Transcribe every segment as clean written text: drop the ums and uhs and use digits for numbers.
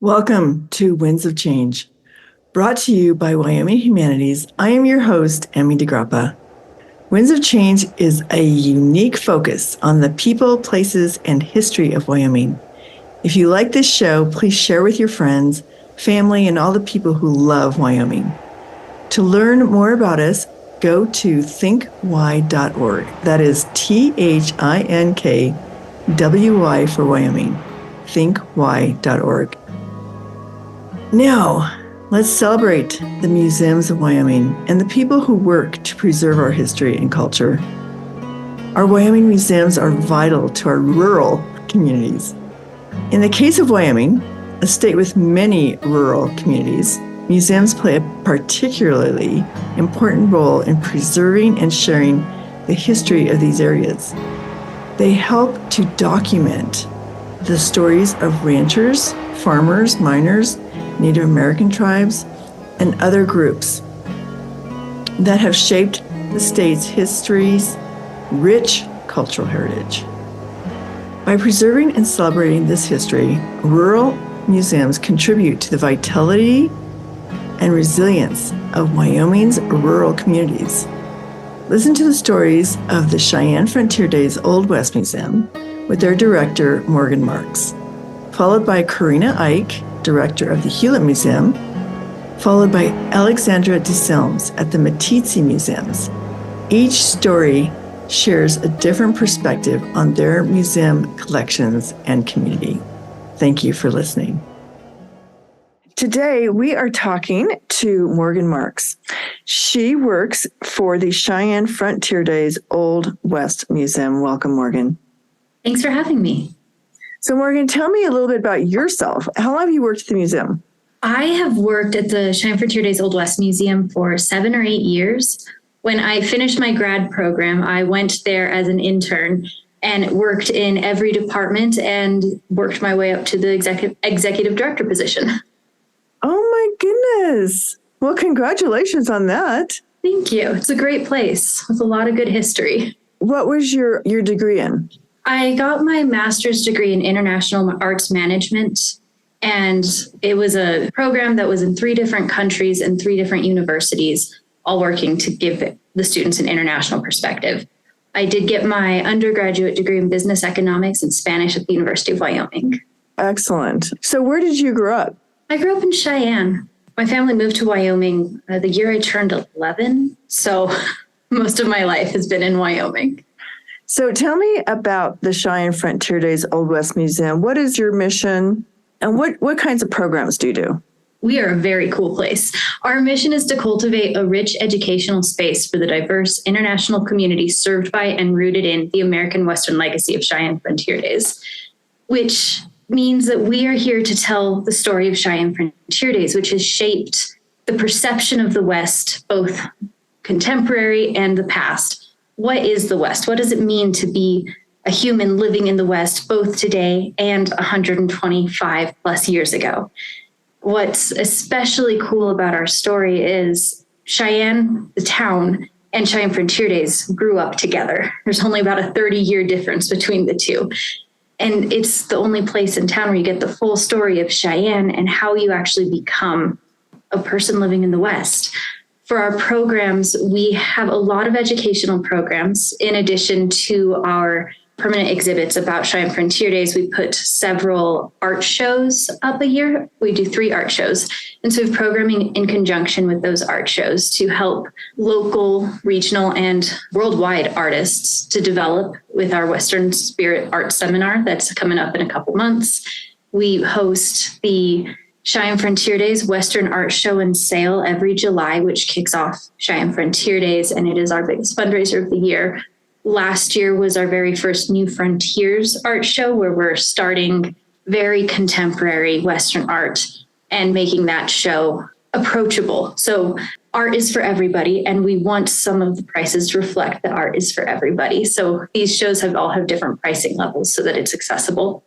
Welcome to Winds of Change, brought to you by Wyoming Humanities. I am your host, Emmy DeGrappa. Winds of Change is a unique focus on the people, places, and history of Wyoming. If you like this show, please share with your friends, family, and all the people who love Wyoming. To learn more about us, go to thinkwy.org. That is THINKWY for Wyoming. thinkwy.org. Now, let's celebrate the museums of Wyoming and the people who work to preserve our history and culture. Our Wyoming museums are vital to our rural communities. In the case of Wyoming, a state with many rural communities, museums play a particularly important role in preserving and sharing the history of these areas. They help to document the stories of ranchers, farmers, miners, Native American tribes, and other groups that have shaped the state's history's rich cultural heritage. By preserving and celebrating this history, rural museums contribute to the vitality and resilience of Wyoming's rural communities. Listen to the stories of the Cheyenne Frontier Days Old West Museum with their director, Morgan Marks, followed by Karina Ike, director of the Hewlett Museum, followed by Alexandra Deselms at the Meeteetse Museums. Each story shares a different perspective on their museum collections and community. Thank you for listening. Today, we are talking to Morgan Marks. She works for the Cheyenne Frontier Days Old West Museum. Welcome, Morgan. Thanks for having me. So Morgan, tell me a little bit about yourself. How long have you worked at the museum? I have worked at the Cheyenne Frontier Days Old West Museum for 7 or 8 years. When I finished my grad program, I went there as an intern and worked in every department and worked my way up to the executive director position. Oh my goodness. Well, congratulations on that. Thank you. It's a great place with a lot of good history. What was your degree in? I got my master's degree in international arts management, and it was a program that was in 3 different countries and 3 different universities, all working to give the students an international perspective. I did get my undergraduate degree in business economics and Spanish at the University of Wyoming. Excellent. So where did you grow up? I grew up in Cheyenne. My family moved to Wyoming the year I turned 11, so most of my life has been in Wyoming. So tell me about the Cheyenne Frontier Days Old West Museum. What is your mission and what kinds of programs do you do? We are a very cool place. Our mission is to cultivate a rich educational space for the diverse international community served by and rooted in the American Western legacy of Cheyenne Frontier Days, which means that we are here to tell the story of Cheyenne Frontier Days, which has shaped the perception of the West, both contemporary and the past. What is the West? What does it mean to be a human living in the West, both today and 125 plus years ago? What's especially cool about our story is Cheyenne, the town, and Cheyenne Frontier Days grew up together. There's only about a 30-year difference between the two. And it's the only place in town where you get the full story of Cheyenne and how you actually become a person living in the West. For our programs, we have a lot of educational programs. In addition to our permanent exhibits about Cheyenne Frontier Days, we put several art shows up a year. We do 3 art shows. And so we have programming in conjunction with those art shows to help local, regional, and worldwide artists to develop with our Western Spirit Art Seminar that's coming up in a couple months. We host the Cheyenne Frontier Days Western Art Show and Sale every July, which kicks off Cheyenne Frontier Days, and it is our biggest fundraiser of the year. Last year was our very first New Frontiers art show, where we're starting very contemporary Western art and making that show approachable. So art is for everybody, and we want some of the prices to reflect that art is for everybody. So these shows all have different pricing levels so that it's accessible.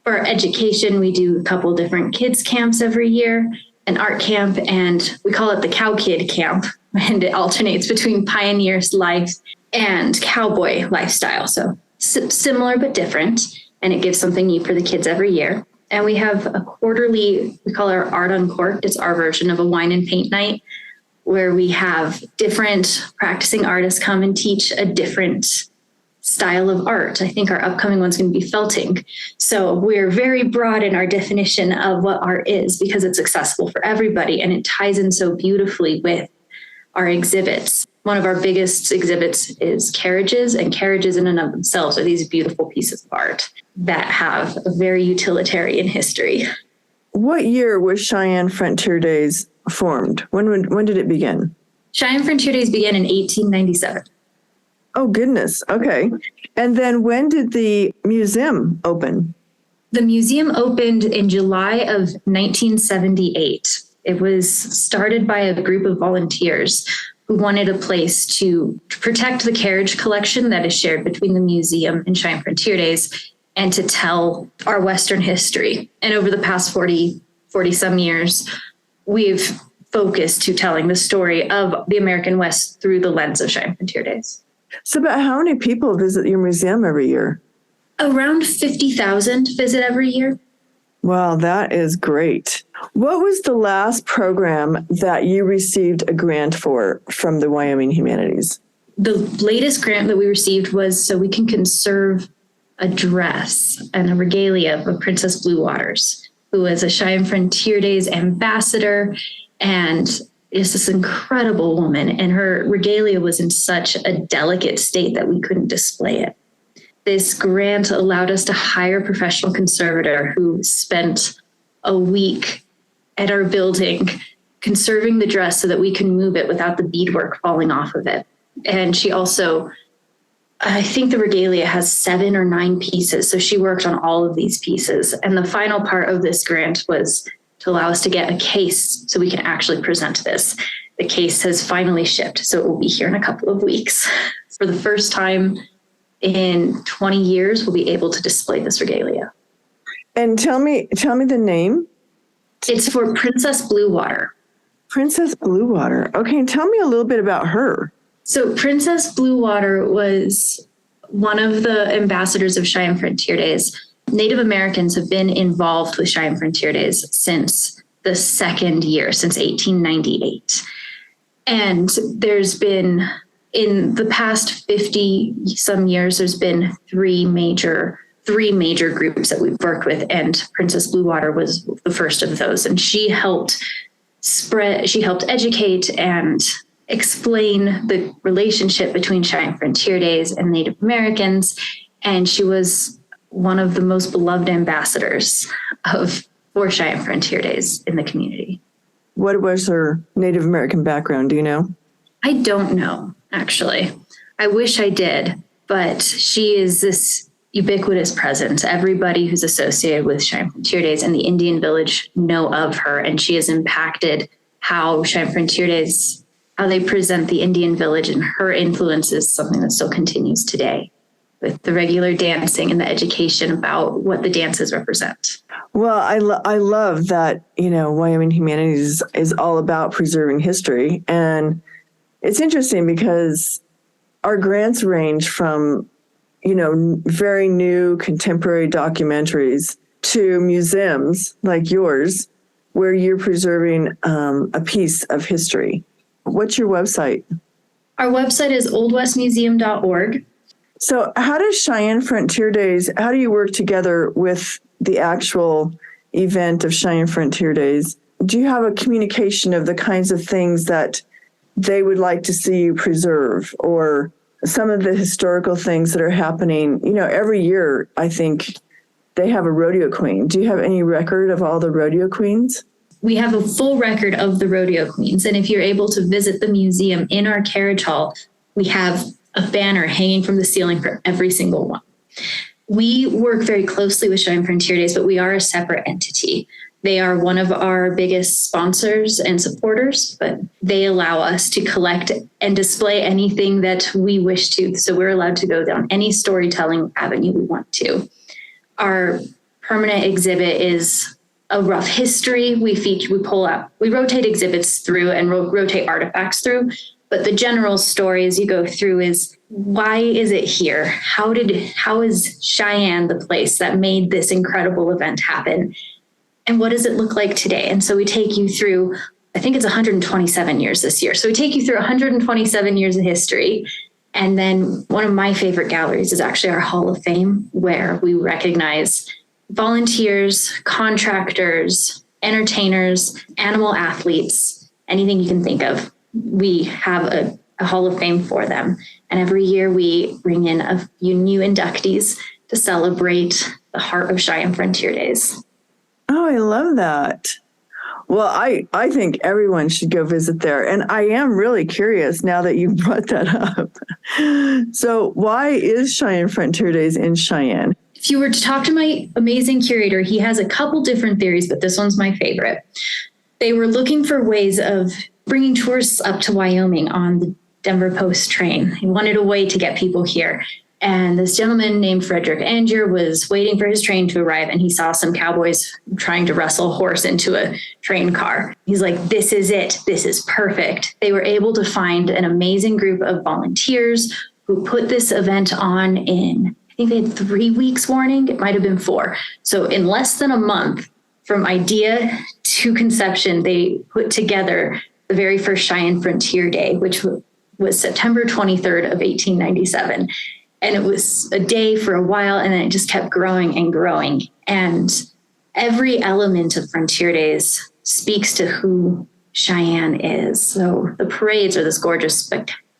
For our education, we do a couple different kids camps every year, an art camp, and we call it the Cow Kid Camp. And it alternates between pioneer's life and cowboy lifestyle. So similar but different, and it gives something new for the kids every year. And we have a quarterly, we call our Art Uncorked. It's our version of a wine and paint night where we have different practicing artists come and teach a different style of art. I think our upcoming one's going to be felting. So we're very broad in our definition of what art is because it's accessible for everybody and it ties in so beautifully with our exhibits. One of our biggest exhibits is carriages, and carriages in and of themselves are these beautiful pieces of art that have a very utilitarian history. What year was Cheyenne Frontier Days formed? When did it begin? Cheyenne Frontier Days began in 1897. Oh, goodness. Okay. And then when did the museum open? The museum opened in July of 1978. It was started by a group of volunteers who wanted a place to protect the carriage collection that is shared between the museum and Cheyenne Frontier Days and to tell our Western history. And over the past 40 some years, we've focused to telling the story of the American West through the lens of Cheyenne Frontier Days. So about how many people visit your museum every year? Around 50,000 visit every year. Wow, that is great. What was the last program that you received a grant for from the Wyoming Humanities? The latest grant that we received was so we can conserve a dress and a regalia of Princess Blue Waters, who was a Cheyenne Frontier Days ambassador and is this incredible woman. And her regalia was in such a delicate state that we couldn't display it. This grant allowed us to hire a professional conservator who spent a week at our building conserving the dress so that we can move it without the beadwork falling off of it. And she also, I think the regalia has 7 or 9 pieces. So she worked on all of these pieces. And the final part of this grant was to allow us to get a case so we can actually present this. The case has finally shipped, so it will be here in a couple of weeks. For the first time in 20 years, we'll be able to display this regalia. And tell me the name. It's for Princess Blue Water. Princess Blue Water. Okay, and tell me a little bit about her. So Princess Blue Water was one of the ambassadors of Cheyenne Frontier Days. Native Americans have been involved with Cheyenne Frontier Days since the second year, since 1898. And there's been, in the past 50 some years, there's been three major groups that we've worked with, and Princess Blue Water was the first of those. And she helped educate and explain the relationship between Cheyenne Frontier Days and Native Americans. And she was one of the most beloved ambassadors for Cheyenne Frontier Days in the community. What was her Native American background? Do you know? I don't know, actually. I wish I did, but she is this ubiquitous presence. Everybody who's associated with Cheyenne Frontier Days and the Indian village know of her, and she has impacted how Cheyenne Frontier Days, how they present the Indian village, and her influence is something that still continues today with the regular dancing and the education about what the dances represent. Well, I love that, Wyoming Humanities is all about preserving history. And it's interesting because our grants range from, very new contemporary documentaries to museums like yours, where you're preserving a piece of history. What's your website? Our website is oldwestmuseum.org. So how does Cheyenne Frontier Days, how do you work together with the actual event of Cheyenne Frontier Days? Do you have a communication of the kinds of things that they would like to see you preserve, or some of the historical things that are happening? Every year, I think they have a rodeo queen. Do you have any record of all the rodeo queens? We have a full record of the rodeo queens. And if you're able to visit the museum in our carriage hall, we have a banner hanging from the ceiling for every single one. We work very closely with Cheyenne Frontier Days, but we are a separate entity. They are one of our biggest sponsors and supporters, but they allow us to collect and display anything that we wish to. So we're allowed to go down any storytelling avenue we want to. Our permanent exhibit is a rough history. We rotate exhibits through and rotate artifacts through. But the general story as you go through is, why is it here? How is Cheyenne the place that made this incredible event happen? And what does it look like today? And so we take you through, I think it's 127 years this year. So we take you through 127 years of history. And then one of my favorite galleries is actually our Hall of Fame, where we recognize volunteers, contractors, entertainers, animal athletes, anything you can think of. We have a Hall of Fame for them. And every year we bring in a few new inductees to celebrate the heart of Cheyenne Frontier Days. Oh, I love that. Well, I think everyone should go visit there. And I am really curious now that you brought that up. So why is Cheyenne Frontier Days in Cheyenne? If you were to talk to my amazing curator, he has a couple different theories, but this one's my favorite. They were looking for ways of bringing tourists up to Wyoming on the Denver Post train. He wanted a way to get people here. And this gentleman named Frederick Angier was waiting for his train to arrive, and he saw some cowboys trying to wrestle a horse into a train car. He's like, this is it. This is perfect. They were able to find an amazing group of volunteers who put this event on in, I think they had 3 weeks warning. It might have been 4. So in less than a month from idea to conception, they put together the very first Cheyenne Frontier Day, which was September 23rd of 1897. And it was a day for a while, and then it just kept growing and growing. And every element of Frontier Days speaks to who Cheyenne is. So the parades are this gorgeous,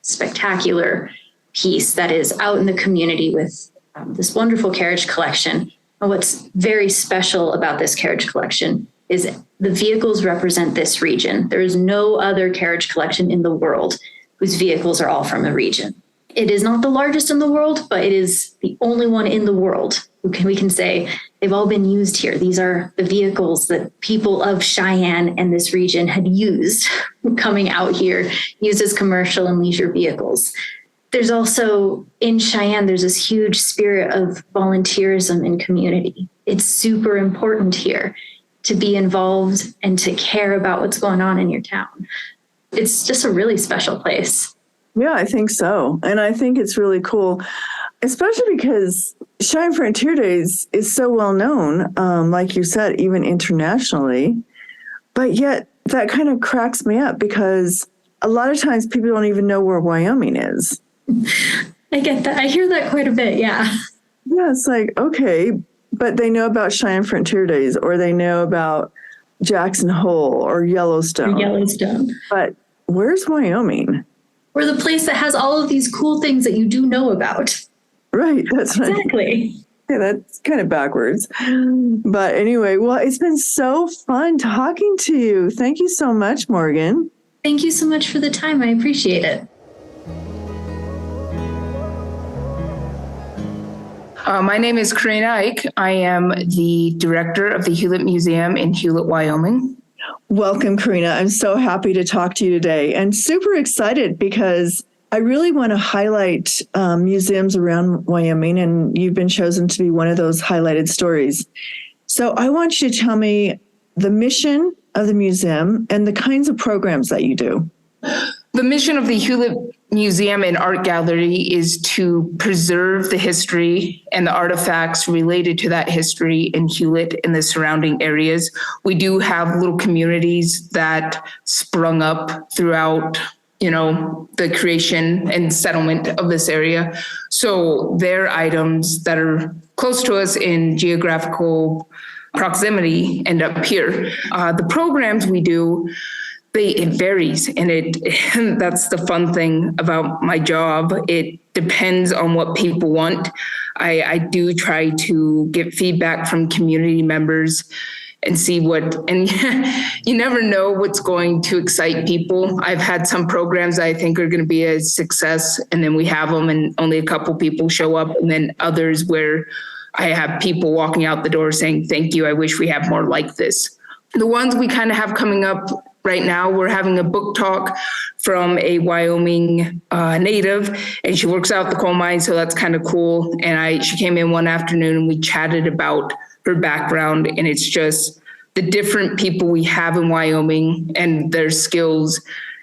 spectacular piece that is out in the community with this wonderful carriage collection. And what's very special about this carriage collection is the vehicles represent this region. There is no other carriage collection in the world whose vehicles are all from a region. It is not the largest in the world, but it is the only one in the world. We can say they've all been used here. These are the vehicles that people of Cheyenne and this region had used coming out here, used as commercial and leisure vehicles. There's also, in Cheyenne, there's this huge spirit of volunteerism and community. It's super important here to be involved and to care about what's going on in your town. It's just a really special place. Yeah, I think so. And I think it's really cool, especially because Cheyenne Frontier Days is so well known, like you said, even internationally. But yet that kind of cracks me up because a lot of times people don't even know where Wyoming is. I get that. I hear that quite a bit. Yeah. Yeah, it's like, okay, but they know about Cheyenne Frontier Days, or they know about Jackson Hole or Yellowstone. But where's Wyoming? We're the place that has all of these cool things that you do know about. Right. That's right. Exactly. Yeah, that's kind of backwards. But anyway, well, it's been so fun talking to you. Thank you so much, Morgan. Thank you so much for the time. I appreciate it. My name is Karina Ike. I am the director of the Hewlett Museum in Hewlett, Wyoming. Welcome, Karina. I'm so happy to talk to you today and super excited because I really want to highlight museums around Wyoming, and you've been chosen to be one of those highlighted stories. So I want you to tell me the mission of the museum and the kinds of programs that you do. The mission of the Hewlett Museum and Art Gallery is to preserve the history and the artifacts related to that history in Hewlett and the surrounding areas. We do have little communities that sprung up throughout, the creation and settlement of this area. So they're items that are close to us in geographical proximity end up here. The programs we do, it varies, and that's the fun thing about my job. It depends on what people want. I do try to get feedback from community members and see and you never know what's going to excite people. I've had some programs I think are going to be a success, and then we have them and only a couple people show up, and then others where I have people walking out the door saying, thank you, I wish we had more like this. The ones we kind of have coming up right now, we're having a book talk from a Wyoming native, and she works out the coal mine, so that's kind of cool. And she came in one afternoon and we chatted about her background, and it's just the different people we have in Wyoming and their skills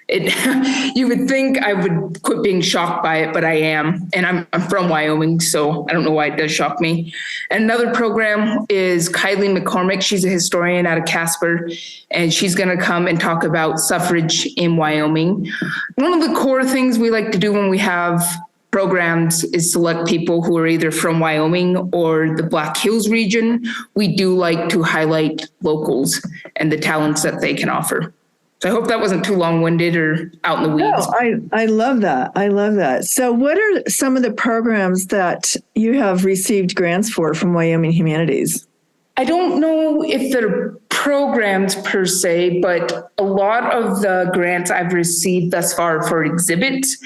You would think I would quit being shocked by it, but I am. And I'm from Wyoming, so I don't know why it does shock me. And another program is Kylie McCormick. She's a historian out of Casper, and she's going to come and talk about suffrage in Wyoming. One of the core things we like to do when we have programs is select people who are either from Wyoming or the Black Hills region. We do like to highlight locals and the talents that they can offer. So I hope that wasn't too long-winded or out in the weeds. No, I love that. I love that. So what are some of the programs that you have received grants for from Wyoming Humanities? I don't know if they're programs per se, but a lot of the grants I've received thus far are for exhibits,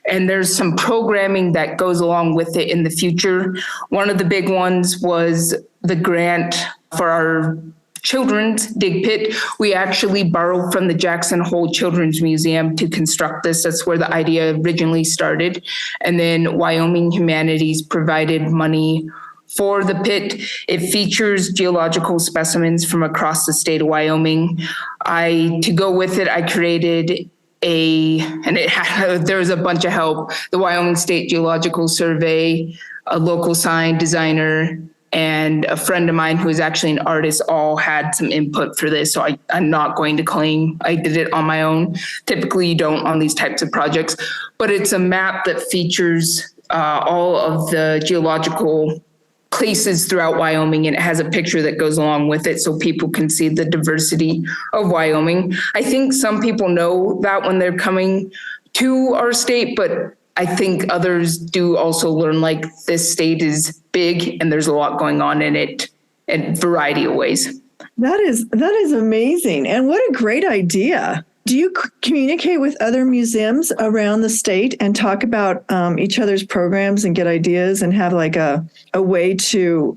and there's some programming that goes along with it in the future. One of the big ones was the grant for our children's dig pit. We actually borrowed from the Jackson Hole Children's Museum to construct this. That's where the idea originally started. And then Wyoming Humanities provided money for the pit. It features geological specimens from across the state of Wyoming. To go with it, I created there was a bunch of help. The Wyoming State Geological Survey, a local sign designer, and a friend of mine who is actually an artist all had some input for this. So I'm not going to claim I did it on my own. Typically you don't on these types of projects, but it's a map that features all of the geological places throughout Wyoming, and it has a picture that goes along with it so people can see the diversity of Wyoming. I think some people know that when they're coming to our state, but I think others do also learn like this state is big and there's a lot going on in it in a variety of ways. That is amazing. And what a great idea. Do you communicate with other museums around the state and talk about each other's programs and get ideas and have like a way to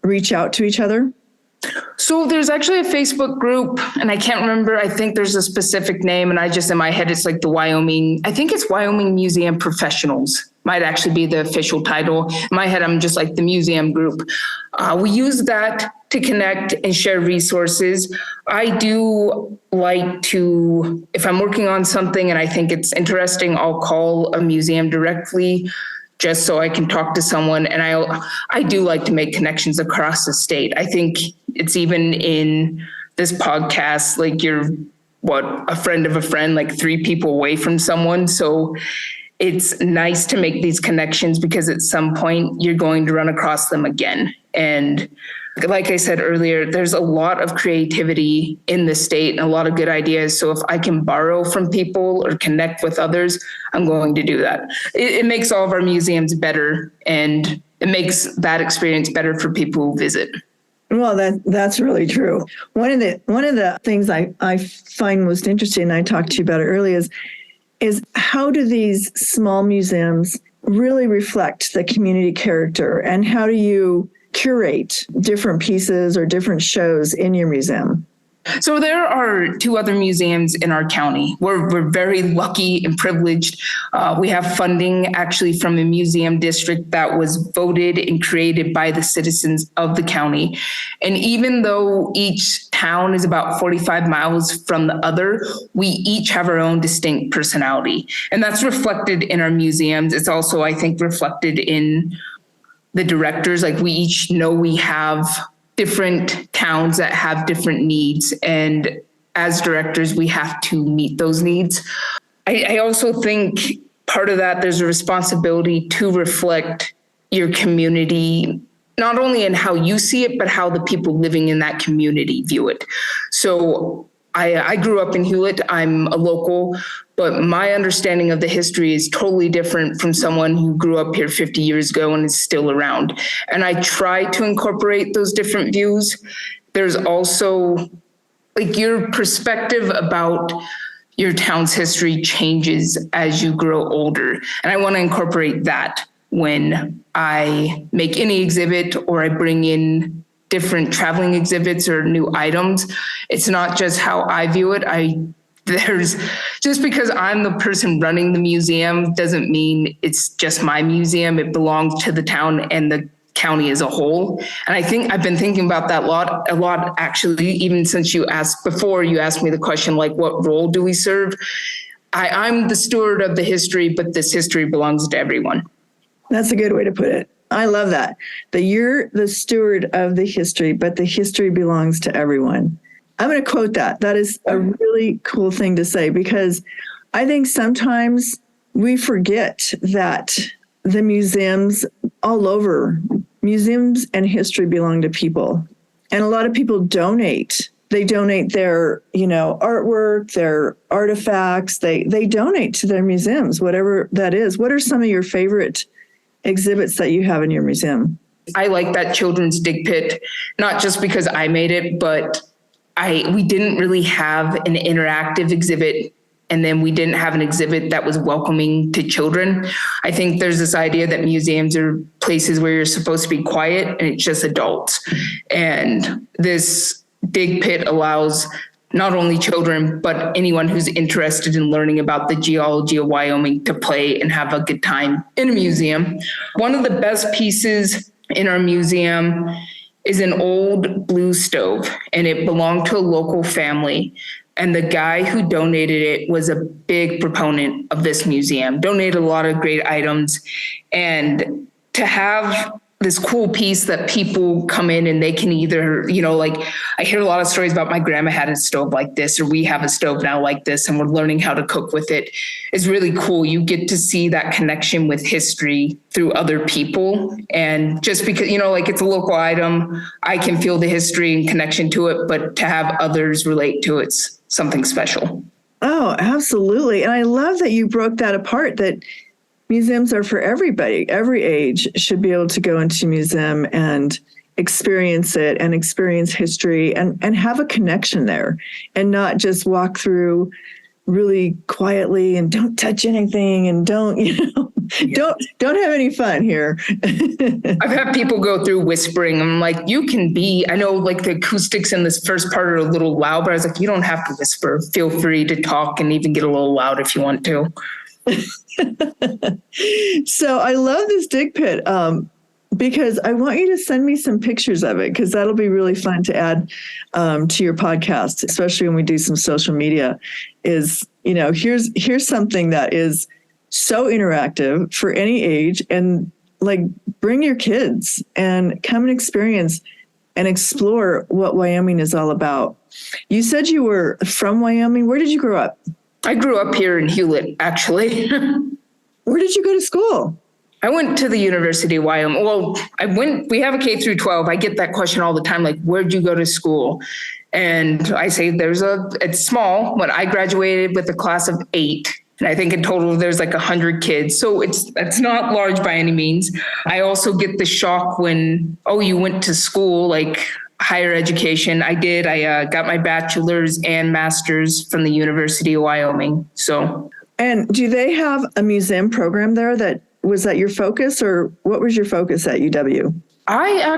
reach out to each other? So there's actually a Facebook group, and I can't remember. I think there's a specific name, and in my head, it's like I think it's Wyoming Museum Professionals, might actually be the official title. In my head, I'm just like the museum group. We use that to connect and share resources. I do like to, if I'm working on something and I think it's interesting, I'll call a museum directly just so I can talk to someone. And I do like to make connections across the state. I think it's even in this podcast, like you're a friend of a friend, like 3 people away from someone. So it's nice to make these connections because at some point you're going to run across them again. And like I said earlier, there's a lot of creativity in the state and a lot of good ideas. So if I can borrow from people or connect with others, I'm going to do that. It makes all of our museums better, and it makes that experience better for people who visit. Well, that's really true. One of the things I find most interesting, and I talked to you about it earlier, is how do these small museums really reflect the community character, and how do you curate different pieces or different shows in your museum? So there are 2 other museums in our county. We're very lucky and privileged. We have funding actually from a museum district that was voted and created by the citizens of the county. And even though each town is about 45 miles from the other, we each have our own distinct personality. And that's reflected in our museums. It's also, I think, reflected in the directors. Like we each know we have different towns that have different needs, and as directors we have to meet those needs. I also think part of that, there's a responsibility to reflect your community, not only in how you see it, but how the people living in that community view it. So I grew up in Hewlett. I'm a local, but my understanding of the history is totally different from someone who grew up here 50 years ago and is still around. And I try to incorporate those different views. There's also like your perspective about your town's history changes as you grow older. And I want to incorporate that when I make any exhibit or I bring in different traveling exhibits or new items. It's not just how I view it. Just because I'm the person running the museum doesn't mean it's just my museum. It belongs to the town and the county as a whole. And I think I've been thinking about that a lot actually, even since you asked me the question, like what role do we serve? I'm the steward of the history, but this history belongs to everyone. That's a good way to put it. I love that. That you're the steward of the history, but the history belongs to everyone. I'm going to quote that. That is a really cool thing to say, because I think sometimes we forget that the museums all over, museums and history belong to people. And a lot of people donate. They donate their, artwork, their artifacts. They donate to their museums, whatever that is. What are some of your favorite exhibits that you have in your museum? I like that children's dig pit, not just because I made it, but we didn't really have an interactive exhibit, and then we didn't have an exhibit that was welcoming to children. I think there's this idea that museums are places where you're supposed to be quiet and it's just adults. And this dig pit allows not only children, but anyone who's interested in learning about the geology of Wyoming to play and have a good time in a museum. One of the best pieces in our museum is an old blue stove, and it belonged to a local family. And the guy who donated it was a big proponent of this museum, donated a lot of great items. And to have this cool piece that people come in and they can either, I hear a lot of stories about my grandma had a stove like this, or we have a stove now like this, and we're learning how to cook with it. It's really cool. You get to see that connection with history through other people. And just because, it's a local item, I can feel the history and connection to it, but to have others relate to it's something special. Oh, absolutely. And I love that you broke that apart, that museums are for everybody. Every age should be able to go into a museum and experience it and experience history and have a connection there, and not just walk through really quietly and don't touch anything and don't have any fun here. I've had people go through whispering. I'm like, I know like the acoustics in this first part are a little loud, but I was like, you don't have to whisper. Feel free to talk and even get a little loud if you want to. So I love this dig pit because I want you to send me some pictures of it, because that'll be really fun to add to your podcast, especially when we do some social media. Here's something that is so interactive for any age, and bring your kids and come and experience and explore what Wyoming is all about. You said you were from Wyoming. Where did you grow up? I grew up here in Hewlett, actually. Where did you go to school? I went to the University of Wyoming. Well, we have a K through 12. I get that question all the time, like, where'd you go to school? And I say it's small, but I graduated with a class of 8. And I think in total there's like 100 kids. So it's not large by any means. I also get the shock when, you went to school, like higher education. I did. I got my bachelor's and master's from the University of Wyoming. So. And do they have a museum program there? Was that your focus, or what was your focus at UW? I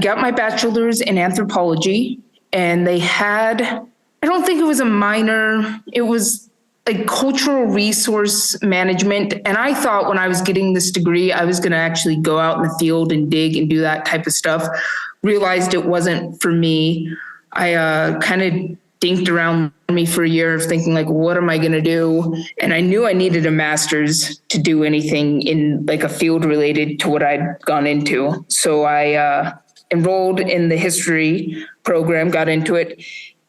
got my bachelor's in anthropology, and they had, I don't think it was a minor, it was like cultural resource management. And I thought when I was getting this degree, I was going to actually go out in the field and dig and do that type of stuff. Realized it wasn't for me. I kind of dinked around me for a year of thinking like, what am I going to do? And I knew I needed a master's to do anything in like a field related to what I'd gone into. So I enrolled in the history program, got into it.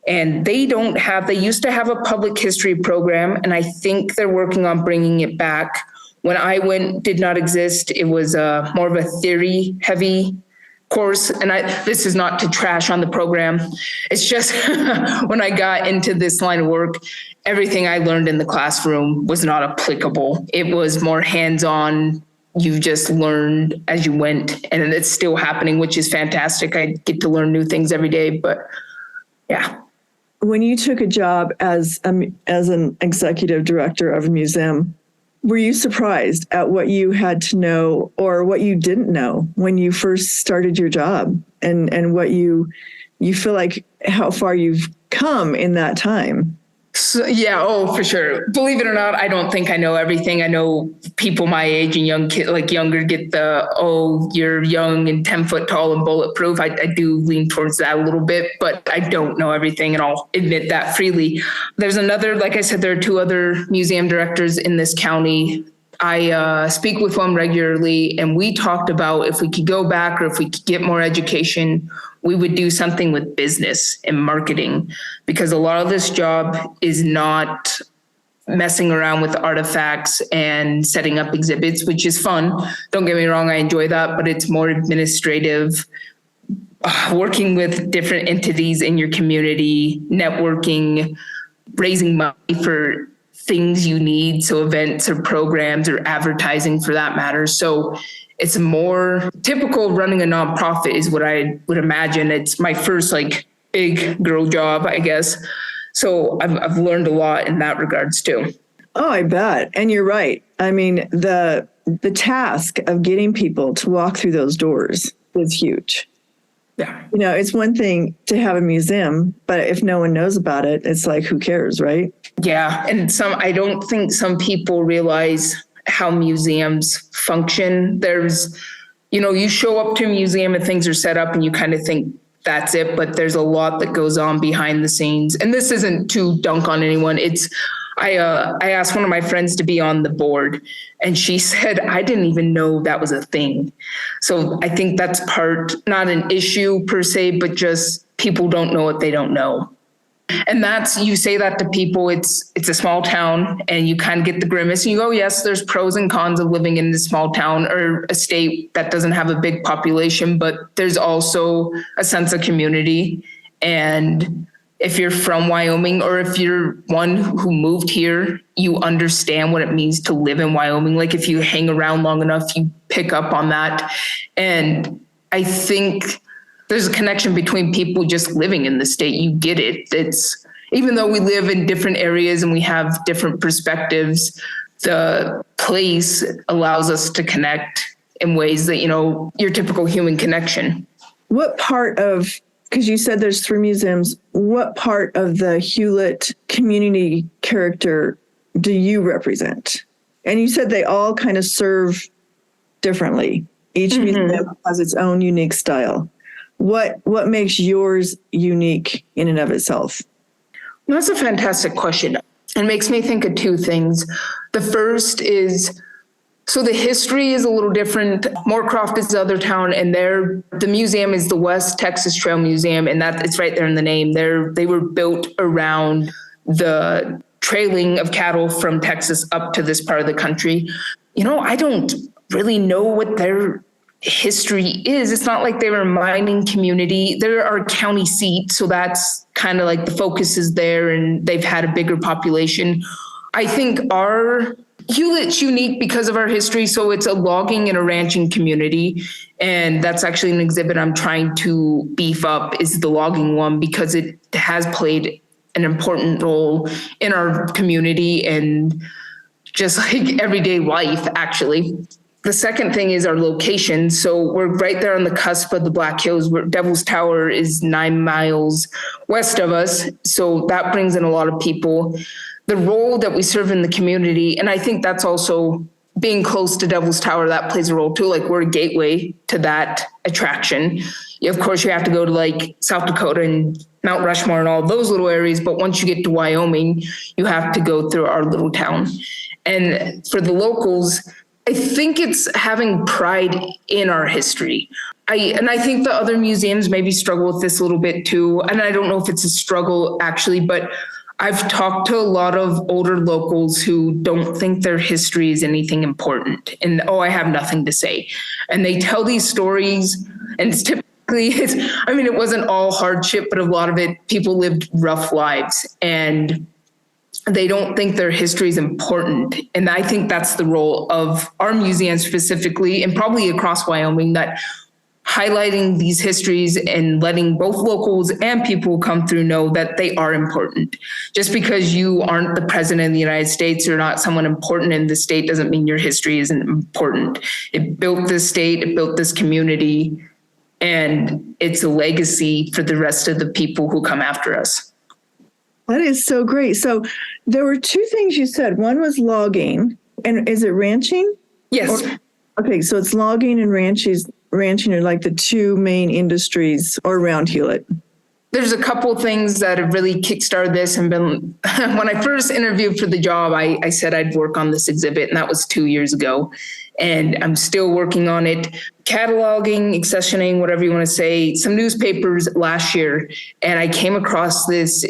And they used to have a public history program, and I think they're working on bringing it back. When I went, did not exist. It was more of a theory heavy course. And this is not to trash on the program. It's just when I got into this line of work, everything I learned in the classroom was not applicable. It was more hands-on. You just learned as you went, and it's still happening, which is fantastic. I get to learn new things every day, but yeah. When you took a job as an executive director of a museum, were you surprised at what you had to know or what you didn't know when you first started your job, and what you feel like how far you've come in that time? So, yeah, oh, for sure. Believe it or not, I don't think I know everything. I know people my age and younger get the, oh, you're young and 10 foot tall and bulletproof. I do lean towards that a little bit, but I don't know everything, and I'll admit that freely. There's another, like I said, there are two other museum directors in this county. I speak with one regularly, and we talked about if we could go back or if we could get more education, we would do something with business and marketing, because a lot of this job is not messing around with artifacts and setting up exhibits, which is fun. Don't get me wrong, I enjoy that, but it's more administrative, working with different entities in your community, networking, raising money for things you need, so events or programs or advertising for that matter. So it's more typical running a nonprofit is what I would imagine. It's my first like big girl job, I guess. So I've learned a lot in that regards too. Oh, I bet. And you're right. I mean, the task of getting people to walk through those doors is huge. Yeah. You know, it's one thing to have a museum, but if no one knows about it, it's like, who cares, right? Yeah. And I don't think some people realize how museums function. There's, you show up to a museum and things are set up and you kind of think that's it, but there's a lot that goes on behind the scenes. And this isn't to dunk on anyone. I asked one of my friends to be on the board, and she said, I didn't even know that was a thing. So I think that's not an issue per se, but just people don't know what they don't know. And you say that to people, it's a small town, and you kind of get the grimace and you go, yes, there's pros and cons of living in a small town or a state that doesn't have a big population, but there's also a sense of community. And if you're from Wyoming, or if you're one who moved here, you understand what it means to live in Wyoming. Like if you hang around long enough, you pick up on that. And I think there's a connection between people just living in the state. You get it. It's, even though we live in different areas and we have different perspectives, the place allows us to connect in ways that, your typical human connection. What part of, because you said there's 3 museums, what part of the Hewlett community character do you represent? And you said they all kind of serve differently. Each museum has its own unique style. What makes yours unique in and of itself? That's a fantastic question. It makes me think of 2 things. The first is, so the history is a little different. Moorcroft is the other town, and the museum is the West Texas Trail Museum, and it's right there in the name. They were built around the trailing of cattle from Texas up to this part of the country. I don't really know what their history is. It's not like they were a mining community. They're our county seat, so that's kind of like the focus is there, and they've had a bigger population. I think our Hewlett's unique because of our history. So it's a logging and a ranching community. And that's actually an exhibit I'm trying to beef up, is the logging one, because it has played an important role in our community and just like everyday life, actually. The second thing is our location. So we're right there on the cusp of the Black Hills, where Devil's Tower is 9 miles west of us. So that brings in a lot of people. The role that we serve in the community, and I think that's also being close to Devil's Tower, that plays a role too. Like we're a gateway to that attraction. Of course, you have to go to like South Dakota and Mount Rushmore and all those little areas. But once you get to Wyoming, you have to go through our little town. And for the locals, I think it's having pride in our history. I think the other museums maybe struggle with this a little bit too. And I don't know if it's a struggle actually, but I've talked to a lot of older locals who don't think their history is anything important. And, I have nothing to say. And they tell these stories, and it's typically, it wasn't all hardship, but a lot of it, people lived rough lives. And they don't think their history is important. And I think that's the role of our museum specifically, and probably across Wyoming, that highlighting these histories and letting both locals and people come through know that they are important. Just because you aren't the president of the United States or not someone important in the state doesn't mean your history isn't important. It built this state, it built this community, and it's a legacy for the rest of the people who come after us. That is so great. So there were two things you said. One was logging, and is it ranching? Yes. Okay, so it's logging and ranching are like the two main industries around Hewlett. There's a couple things that have really kickstarted this and been, when I first interviewed for the job, I said I'd work on this exhibit, and that was 2 years ago. And I'm still working on it, cataloging, accessioning, whatever you want to say, some newspapers last year. And I came across this,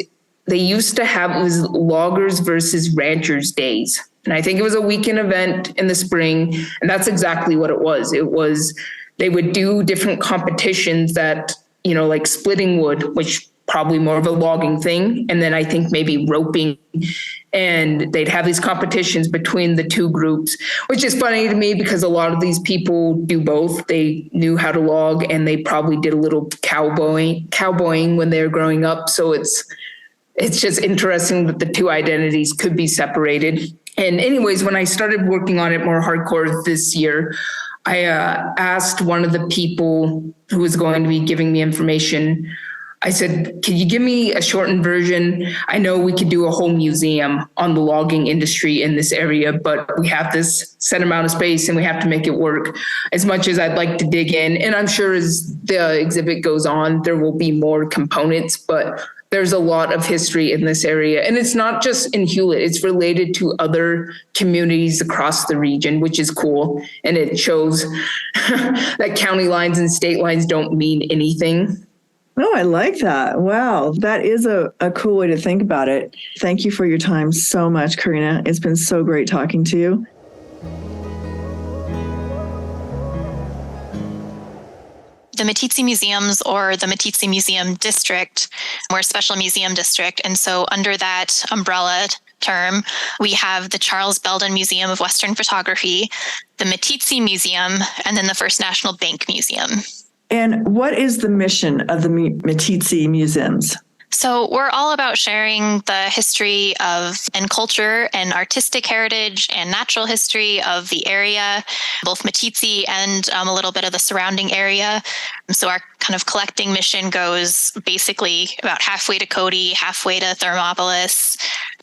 they used to have, it was Loggers versus Ranchers Days. And I think it was a weekend event in the spring. And that's exactly what it was. It was, they would do different competitions that, like splitting wood, which probably more of a logging thing. And then I think maybe roping. And they'd have these competitions between the two groups, which is funny to me because a lot of these people do both. They knew how to log, and they probably did a little cowboying when they were growing up. So it's just interesting that the two identities could be separated. And anyways, when I started working on it more hardcore this year, I asked one of the people who was going to be giving me information. I said, can you give me a shortened version? I know we could do a whole museum on the logging industry in this area, but we have this set amount of space and we have to make it work. As much as I'd like to dig in, and I'm sure as the exhibit goes on, there will be more components, but there's a lot of history in this area. And it's not just in Hewlett, it's related to other communities across the region, which is cool. And it shows that county lines and state lines don't mean anything. Oh, I like that. Wow. That is a cool way to think about it. Thank you for your time so much, Karina. It's been so great talking to you. The Meeteetse Museums, or the Meeteetse Museum District, we're a special museum district. And so under that umbrella term, we have the Charles Belden Museum of Western Photography, the Meeteetse Museum, and then the First National Bank Museum. And what is the mission of the Meeteetse Museums? So we're all about sharing the history of and culture and artistic heritage and natural history of the area, both Meeteetse and a little bit of the surrounding area. So our kind of collecting mission goes basically about halfway to Cody, halfway to Thermopolis,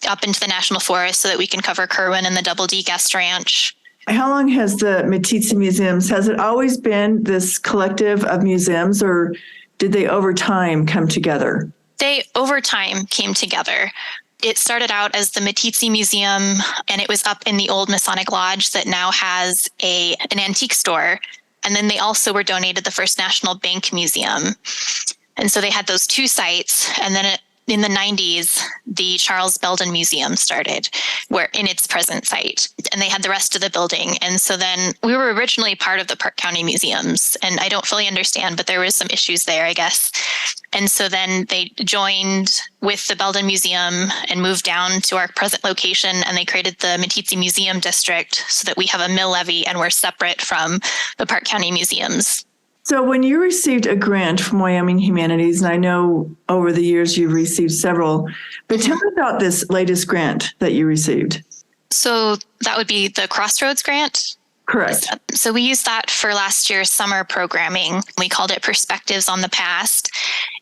up into the National Forest so that we can cover Kerwin and the Double D Guest Ranch. How long has the Meeteetse Museums, has it always been this collective of museums, or did they over time come together? They over time came together. It started out as the Meeteetse Museum, and it was up in the old Masonic Lodge that now has an antique store. And then they also were donated the First National Bank Museum. And so they had those two sites. And then in the 90s, the Charles Belden Museum started, where in its present site, and they had the rest of the building. And so then we were originally part of the Park County Museums, and I don't fully understand, but there was some issues there, I guess. And so then they joined with the Belden Museum and moved down to our present location, and they created the Meeteetse Museum District so that we have a mill levy and we're separate from the Park County Museums. So when you received a grant from Wyoming Humanities, and I know over the years you've received several, but tell me about this latest grant that you received. So that would be the Crossroads grant. Correct. So we used that for last year's summer programming. We called it Perspectives on the Past.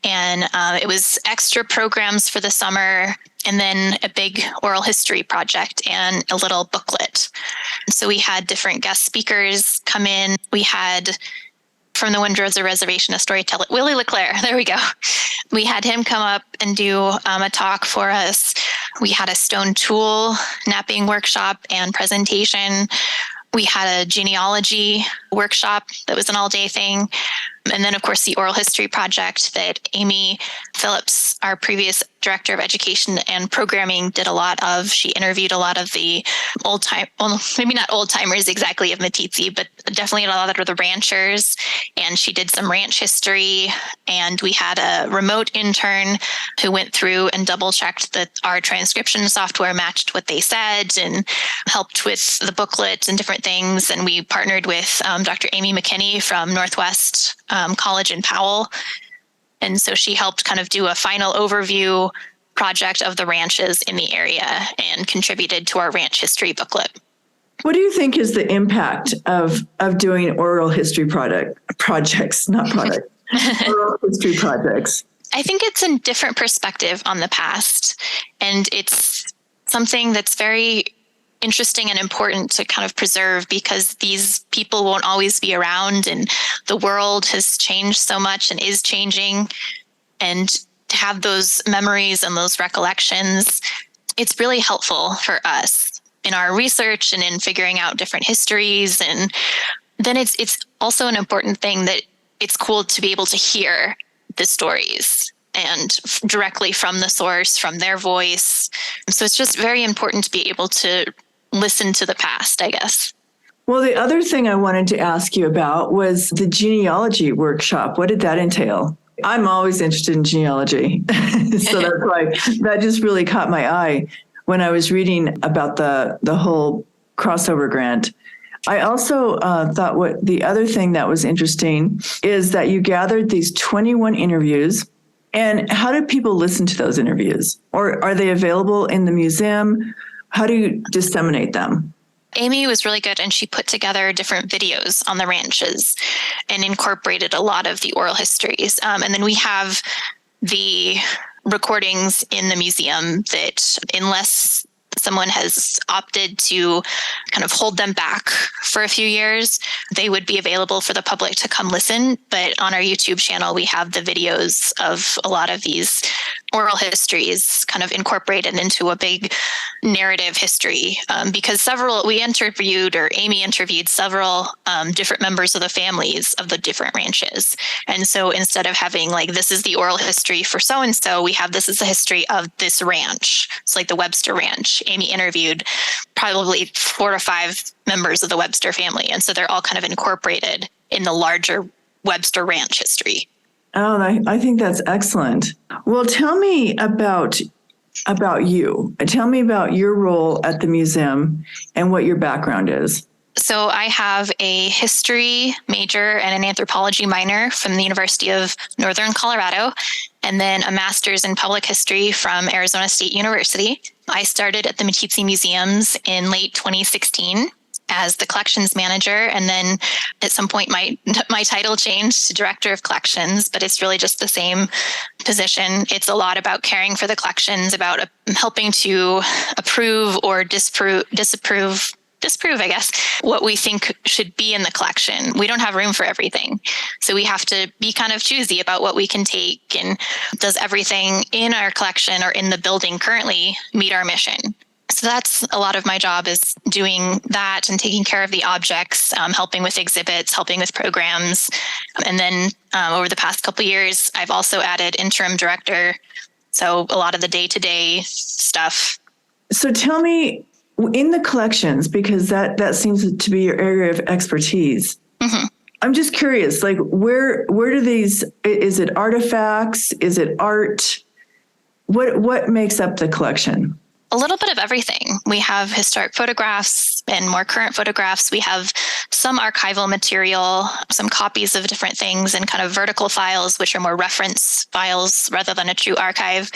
And it was extra programs for the summer, and then a big oral history project and a little booklet. So we had different guest speakers come in. We had from the Windrosa Reservation, a storyteller, Willie LeClaire. There we go. We had him come up and do a talk for us. We had a stone tool napping workshop and presentation. We had a genealogy workshop that was an all-day thing. And then, of course, the oral history project that Amy Phillips, our previous director of education and programming, did a lot of. She interviewed a lot of the maybe not old timers exactly of Meeteetse, but definitely a lot of the ranchers. And she did some ranch history. And we had a remote intern who went through and double checked that our transcription software matched what they said and helped with the booklet and different things. And we partnered with Dr. Amy McKinney from Northwest College in Powell. And so she helped kind of do a final overview project of the ranches in the area and contributed to our ranch history booklet. What do you think is the impact of doing oral history projects, not products, oral history projects? I think it's a different perspective on the past. And it's something that's very interesting and important to kind of preserve because these people won't always be around and the world has changed so much and is changing. And to have those memories and those recollections, it's really helpful for us in our research and in figuring out different histories. And then it's also an important thing that it's cool to be able to hear the stories and directly from the source, from their voice. So it's just very important to be able to listen to the past, I guess. Well, the other thing I wanted to ask you about was the genealogy workshop. What did that entail? I'm always interested in genealogy. So that's why that just really caught my eye when I was reading about the whole crossover grant. I also thought what the other thing that was interesting is that you gathered these 21 interviews. And how do people listen to those interviews? Or are they available in the museum? How do you disseminate them? Amy was really good and she put together different videos on the ranches and incorporated a lot of the oral histories. And then we have the recordings in the museum that, unless someone has opted to kind of hold them back for a few years, they would be available for the public to come listen. But on our YouTube channel, we have the videos of a lot of these oral histories kind of incorporated into a big narrative history, because Amy interviewed several different members of the families of the different ranches. And so instead of having like, this is the oral history for so-and-so, we have this is the history of this ranch. It's like the Webster Ranch. Amy interviewed probably 4 to 5 members of the Webster family. And so they're all kind of incorporated in the larger Webster Ranch history. Oh, I think that's excellent. Well, tell me about you. Tell me about your role at the museum and what your background is. So I have a history major and an anthropology minor from the University of Northern Colorado, and then a master's in public history from Arizona State University. I started at the Meeteetse Museums in late 2016 as the collections manager. And then at some point, my title changed to director of collections, but it's really just the same position. It's a lot about caring for the collections, about helping to approve or disapprove, I guess, what we think should be in the collection. We don't have room for everything. So we have to be kind of choosy about what we can take, and does everything in our collection or in the building currently meet our mission? So that's a lot of my job, is doing that and taking care of the objects, helping with exhibits, helping with programs. And then over the past couple of years, I've also added interim director. So a lot of the day-to-day stuff. So tell me, in the collections, because that seems to be your area of expertise. Mm-hmm. I'm just curious, like where do these, is it artifacts? Is it art? What makes up the collection? A little bit of everything. We have historic photographs and more current photographs. We have some archival material, some copies of different things, and kind of vertical files, which are more reference files rather than a true archive.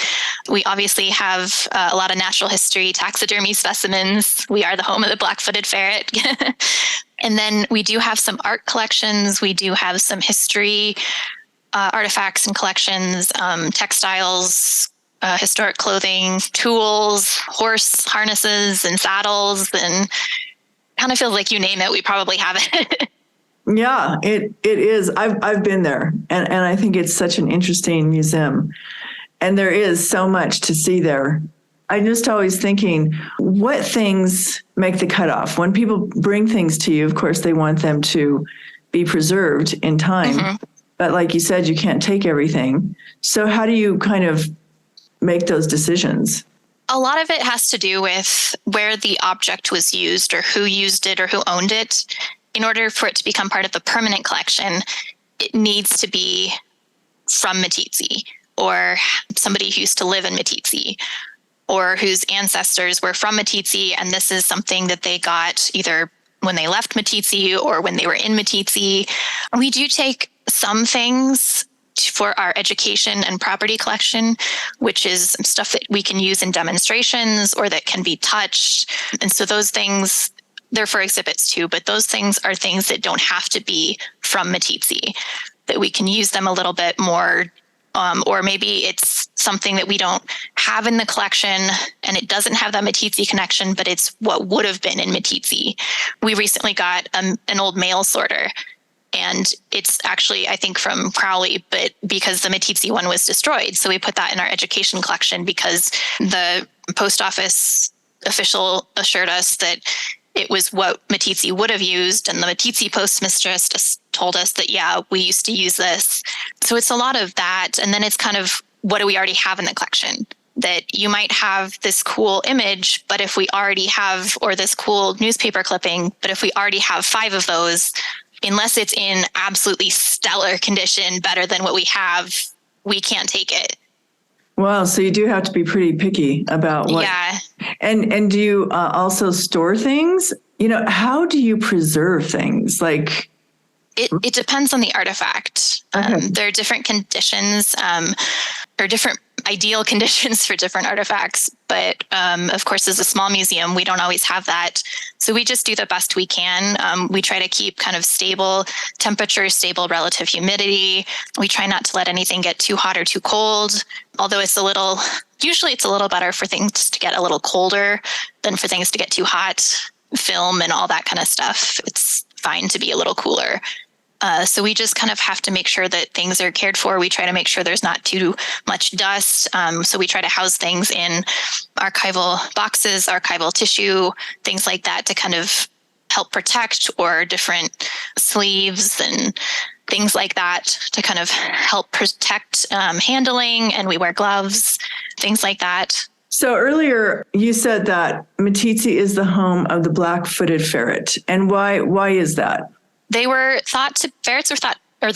We obviously have a lot of natural history, taxidermy specimens. We are the home of the black-footed ferret. And then we do have some art collections. We do have some history artifacts and collections, textiles, historic clothing, tools, horse harnesses and saddles, and kind of feels like you name it, we probably have it. Yeah, it is. I've been there, and I think it's such an interesting museum, and there is so much to see there. I'm just always thinking, what things make the cutoff? When people bring things to you, of course, they want them to be preserved in time. Mm-hmm. But like you said, you can't take everything. So how do you kind of make those decisions? A lot of it has to do with where the object was used or who used it or who owned it. In order for it to become part of the permanent collection, it needs to be from Meeteetse, or somebody who used to live in Meeteetse, or whose ancestors were from Meeteetse, and this is something that they got either when they left Meeteetse or when they were in Meeteetse. We do take some things for our education and property collection, which is stuff that we can use in demonstrations or that can be touched. And so those things, they're for exhibits too, but those things are things that don't have to be from Meeteetse, that we can use them a little bit more or maybe it's something that we don't have in the collection and it doesn't have that Meeteetse connection, but it's what would have been in Meeteetse. We recently got an old mail sorter, and it's actually, I think, from Crowley, but because the Meeteetse one was destroyed. So we put that in our education collection because the post office official assured us that it was what Meeteetse would have used. And the Meeteetse postmistress just told us that, yeah, we used to use this. So it's a lot of that. And then it's kind of, what do we already have in the collection? That you might have this cool image, but if we already have, or this cool newspaper clipping, but if we already have 5 of those, unless it's in absolutely stellar condition, better than what we have, we can't take it. Wow. So you do have to be pretty picky about what. Yeah. And do you also store things? How do you preserve things? Like, it depends on the artifact. Okay. There are different conditions, or different ideal conditions for different artifacts. But of course, as a small museum, we don't always have that. So we just do the best we can. We try to keep kind of stable temperature, stable relative humidity. We try not to let anything get too hot or too cold, although usually it's a little better for things to get a little colder than for things to get too hot. Film and all that kind of stuff, it's fine to be a little cooler. So we just kind of have to make sure that things are cared for. We try to make sure there's not too much dust. So we try to house things in archival boxes, archival tissue, things like that to kind of help protect, or different sleeves and things like that to kind of help protect handling. And we wear gloves, things like that. So earlier you said that Meeteetse is the home of the black-footed ferret. And why is that? The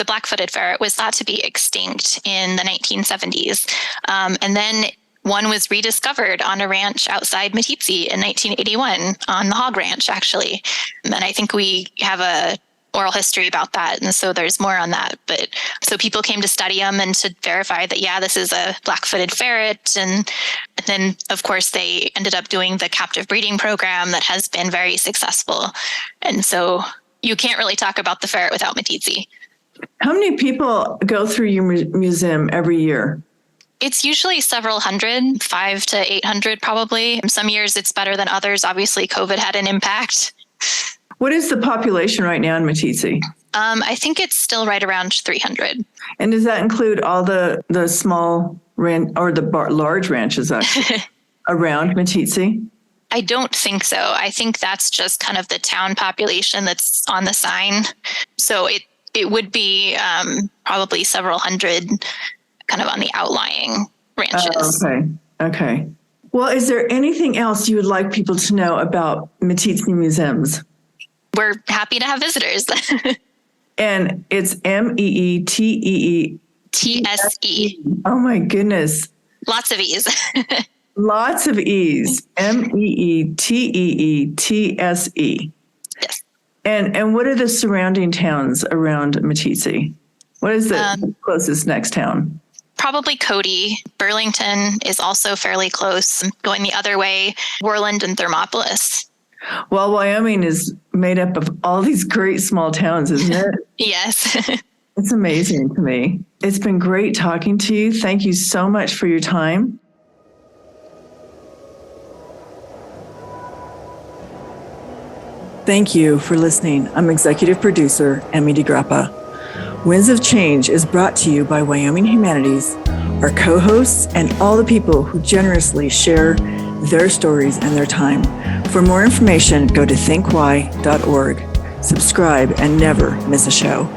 black-footed ferret was thought to be extinct in the 1970s. And then one was rediscovered on a ranch outside Meeteetse in 1981 on the hog ranch, actually. And I think we have a oral history about that. And so there's more on that. But so people came to study them and to verify that, yeah, this is a black-footed ferret. And then, of course, they ended up doing the captive breeding program that has been very successful. And so you can't really talk about the ferret without Meeteetse. How many people go through your museum every year? It's usually several hundred, 500 to 800 probably. Some years it's better than others. Obviously, COVID had an impact. What is the population right now in Meeteetse? I think it's still right around 300. And does that include all the small or the large ranches actually around Meeteetse? I don't think so. I think that's just kind of the town population that's on the sign. So it would be probably several hundred kind of on the outlying ranches. Okay. Well, is there anything else you would like people to know about Meeteetse Museums? We're happy to have visitors. And it's Meeteetse. TSE. Oh my goodness. Lots of E's. Lots of E's. Meeteetse. Yes. And what are the surrounding towns around Meeteetse? What is the closest next town? Probably Cody. Burlington is also fairly close. Going the other way, Worland and Thermopolis. Well, Wyoming is made up of all these great small towns, isn't it? Yes. It's amazing to me. It's been great talking to you. Thank you so much for your time. Thank you for listening. I'm executive producer Emmy DeGrappa. Winds of Change is brought to you by Wyoming Humanities, our co-hosts, and all the people who generously share their stories and their time. For more information, go to thinkwy.org. Subscribe and never miss a show.